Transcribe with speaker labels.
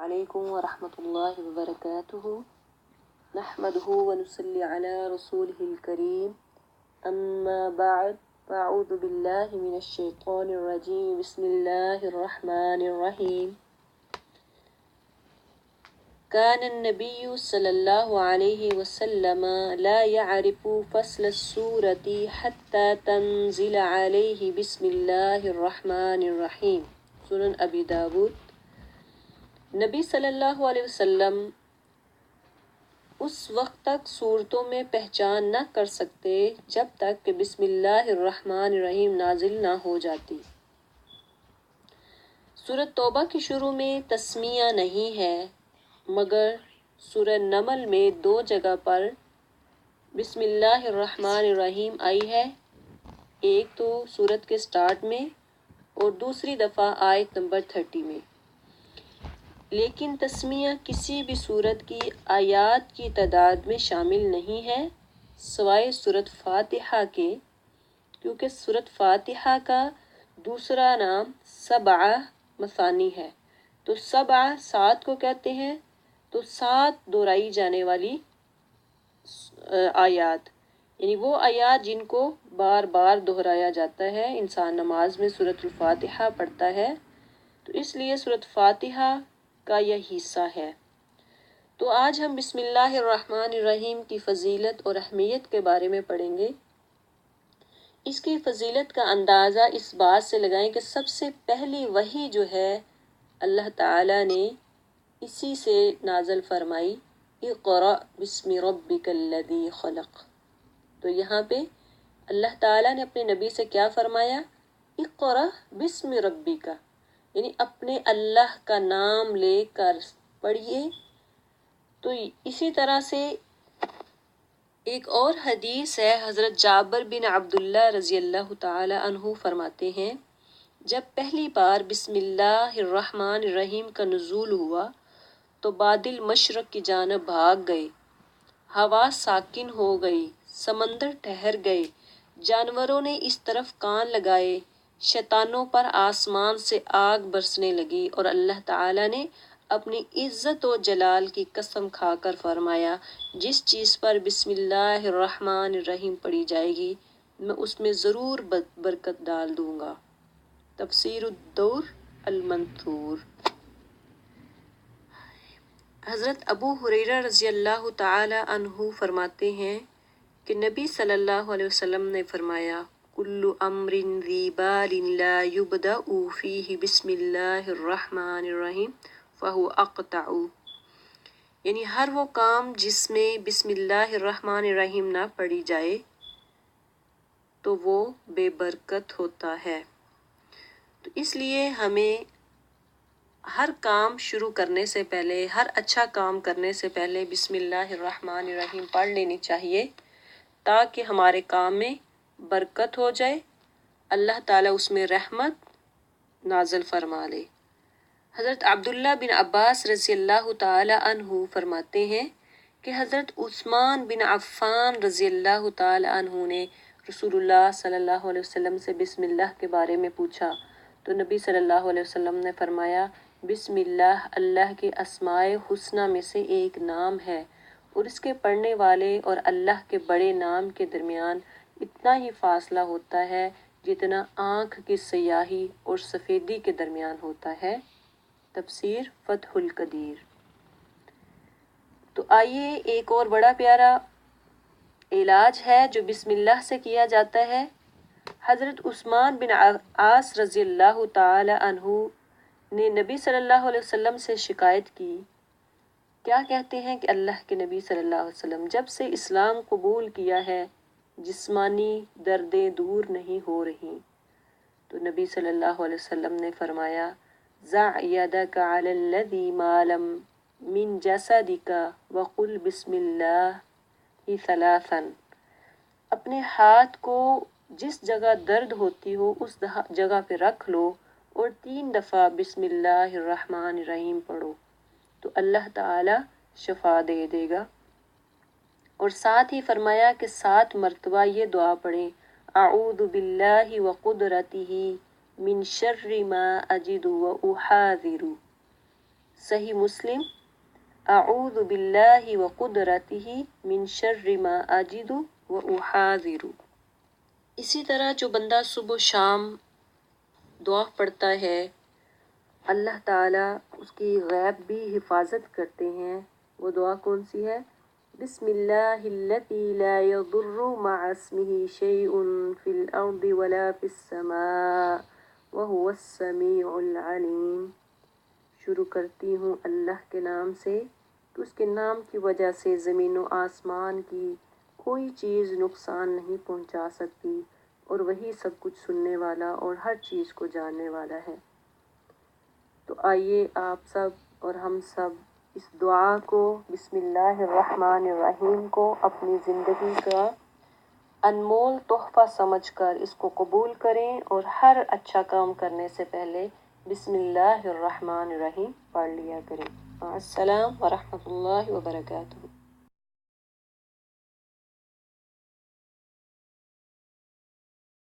Speaker 1: علیکم ورحمۃ اللہ وبرکاتہ نحمدہ ونصلی علی رسولہ الکریم اما بعد فاعوذ باللہ من الشیطان الرجیم بسم اللہ الرحمن الرحیم كان النبي صلى الله عليه وسلم لا يعرف فصل السورة حتى تنزل عليه بسم الله الرحمن الرحیم سنن ابی داود۔ نبی صلی اللہ علیہ وسلم اس وقت تک صورتوں میں پہچان نہ کر سکتے جب تک کہ بسم اللہ الرحمن الرحیم نازل نہ ہو جاتی۔ سورۃ توبہ کی شروع میں تسمیہ نہیں ہے، مگر سورہ نمل میں 2 جگہ پر بسم اللہ الرحمن الرحیم آئی ہے، ایک تو سورت کے سٹارٹ میں اور دوسری دفعہ آیت نمبر 30 میں۔ لیکن تسمیہ کسی بھی سورت کی آیات کی تعداد میں شامل نہیں ہے سوائے سورۃ فاتحہ کے، کیونکہ سورۃ فاتحہ کا دوسرا نام سبع مثانی ہے، تو سبع 7 کو کہتے ہیں، تو 7 دہرائی جانے والی آیات، یعنی وہ آیات جن کو بار بار دہرایا جاتا ہے۔ انسان نماز میں سورۃ الفاتحہ پڑھتا ہے، تو اس لیے سورۃ فاتحہ کا یہ حصہ ہے۔ تو آج ہم بسم اللہ الرحمن الرحیم کی فضیلت اور اہمیت کے بارے میں پڑھیں گے۔ اس کی فضیلت کا اندازہ اس بات سے لگائیں کہ سب سے پہلی وحی جو ہے اللہ تعالیٰ نے اسی سے نازل فرمائی، اقرأ بسم ربک الذی خلق۔ تو یہاں پہ اللہ تعالیٰ نے اپنے نبی سے کیا فرمایا؟ اقرأ بسم ربک، یعنی اپنے اللہ کا نام لے کر پڑھیے۔ تو اسی طرح سے ایک اور حدیث ہے، حضرت جابر بن عبداللہ رضی اللہ تعالی عنہ فرماتے ہیں، جب پہلی بار بسم اللہ الرحمن الرحیم کا نزول ہوا تو بادل مشرق کی جانب بھاگ گئے، ہوا ساکن ہو گئی، سمندر ٹھہر گئے، جانوروں نے اس طرف کان لگائے، شیطانوں پر آسمان سے آگ برسنے لگی، اور اللہ تعالیٰ نے اپنی عزت و جلال کی قسم کھا کر فرمایا، جس چیز پر بسم اللہ الرحمن الرحیم پڑھی جائے گی میں اس میں ضرور برکت ڈال دوں گا۔ تفسیر الدور المنثور۔ حضرت ابو ہریرہ رضی اللہ تعالی عنہ فرماتے ہیں کہ نبی صلی اللہ علیہ وسلم نے فرمایا، کل امر ذی بال لا یبدأ فیہ بسم اللہ الرحمن الرحیم فہو اقطع، یعنی ہر وہ کام جس میں بسم اللہ الرحمن الرحیم نہ پڑھی جائے تو وہ بے برکت ہوتا ہے۔ تو اس لیے ہمیں ہر کام شروع کرنے سے پہلے، ہر اچھا کام کرنے سے پہلے بسم اللہ الرحمن الرحیم پڑھ لینی چاہیے، تاکہ ہمارے کام میں برکت ہو جائے، اللہ تعالیٰ اس میں رحمت نازل فرما لے۔ حضرت عبداللہ بن عباس رضی اللہ تعالی عنہ فرماتے ہیں کہ حضرت عثمان بن عفان رضی اللہ تعالی عنہ نے رسول اللہ صلی اللہ علیہ وسلم سے بسم اللہ کے بارے میں پوچھا، تو نبی صلی اللہ علیہ وسلم نے فرمایا، بسم اللہ اللہ کے اسماء حسنی میں سے ایک نام ہے، اور اس کے پڑھنے والے اور اللہ کے بڑے نام کے درمیان اتنا ہی فاصلہ ہوتا ہے جتنا آنکھ کی سیاہی اور سفیدی کے درمیان ہوتا ہے۔ تفسیر فتح القدیر۔ تو آئیے ایک اور بڑا پیارا علاج ہے جو بسم اللہ سے کیا جاتا ہے۔ حضرت عثمان بن عاص رضی اللہ تعالی عنہ نے نبی صلی اللہ علیہ وسلم سے شکایت کی، کیا کہتے ہیں کہ اللہ کے نبی صلی اللہ علیہ وسلم، جب سے اسلام قبول کیا ہے جسمانی دردیں دور نہیں ہو رہی، تو نبی صلی اللہ علیہ وسلم نے فرمایا، ضع یدک علی الذی ما لم من جسدک وقل بسم اللہ ثلاثا، اپنے ہاتھ کو جس جگہ درد ہوتی ہو اس جگہ پہ رکھ لو اور 3 دفعہ بسم اللہ الرحمن الرحیم پڑھو، تو اللہ تعالی شفا دے دے گا۔ اور ساتھ ہی فرمایا کہ 7 مرتبہ یہ دعا پڑھیں، اعوذ باللہ وقدرتہ من شر ما اجد واحاذر، صحیح مسلم، اعوذ باللہ وقدرتہ من شر ما اجد واحاذر۔ اسی طرح جو بندہ صبح و شام دعا پڑھتا ہے، اللہ تعالیٰ اس کی غیب بھی حفاظت کرتے ہیں۔ وہ دعا کون سی ہے؟ بسم اللہ الذی لا یضر مع اسمہ شیء فی الارض ولا فی السماء وہو السمیع العلیم۔ شروع کرتی ہوں اللہ کے نام سے، تو اس کے نام کی وجہ سے زمین و آسمان کی کوئی چیز نقصان نہیں پہنچا سکتی، اور وہی سب کچھ سننے والا اور ہر چیز کو جاننے والا ہے۔ تو آئیے آپ سب اور ہم سب اس دعا کو، بسم اللہ الرحمن الرحیم کو اپنی زندگی کا انمول تحفہ سمجھ کر اس کو قبول کریں، اور ہر اچھا کام کرنے سے پہلے بسم اللہ الرحمن الرحیم پڑھ لیا کریں۔ السلام ورحمۃ اللہ وبرکاتہ۔